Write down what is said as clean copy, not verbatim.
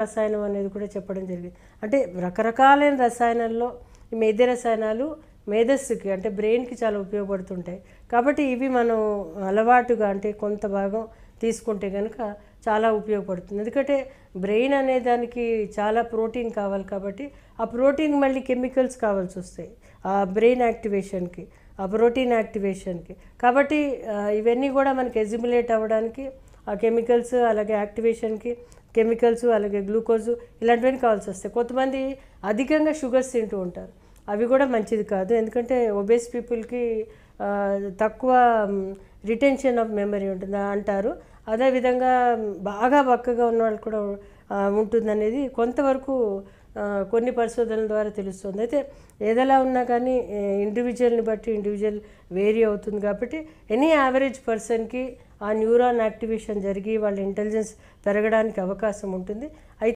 రసాయనం అనేది కూడా చెప్పడం జరిగింది. అంటే రకరకాలైన రసాయనాల్లో ఈ మేధో రసాయనాలు మేధస్సుకి అంటే బ్రెయిన్కి చాలా ఉపయోగపడుతుంటాయి. కాబట్టి ఇవి మనం అలవాటుగా అంటే కొంత భాగం తీసుకుంటే కనుక చాలా ఉపయోగపడుతుంది. ఎందుకంటే బ్రెయిన్ అనే దానికి చాలా ప్రోటీన్ కావాలి కాబట్టి ఆ ప్రోటీన్ మళ్ళీ కెమికల్స్ కావాల్సి వస్తాయి ఆ బ్రెయిన్ యాక్టివేషన్కి, ఆ ప్రోటీన్ యాక్టివేషన్కి. కాబట్టి ఇవన్నీ కూడా మనకి ఎజిములేట్ అవ్వడానికి ఆ కెమికల్స్ అలాగే యాక్టివేషన్కి కెమికల్స్ అలాగే గ్లూకోజు ఇలాంటివన్నీ కావాల్సి వస్తాయి. కొంతమంది అధికంగా షుగర్స్ తింటూ ఉంటారు, అవి కూడా మంచిది కాదు. ఎందుకంటే ఒబేస్ పీపుల్కి తక్కువ రిటెన్షన్ ఆఫ్ మెమరీ ఉంటుంది అంటారు. అదేవిధంగా బాగా బక్కగా ఉన్న వాళ్ళు కూడా ఉంటుందనేది కొంతవరకు కొన్ని పరిశోధనల ద్వారా తెలుస్తుంది. అయితే ఏదైనా ఉన్నా కానీ ఇండివిజువల్ని బట్టి ఇండివిజువల్ వేరీ అవుతుంది. కాబట్టి ఎనీ యావరేజ్ పర్సన్కి ఆ న్యూరాన్ యాక్టివేషన్ జరిగి వాళ్ళ ఇంటెలిజెన్స్ పెరగడానికి అవకాశం ఉంటుంది.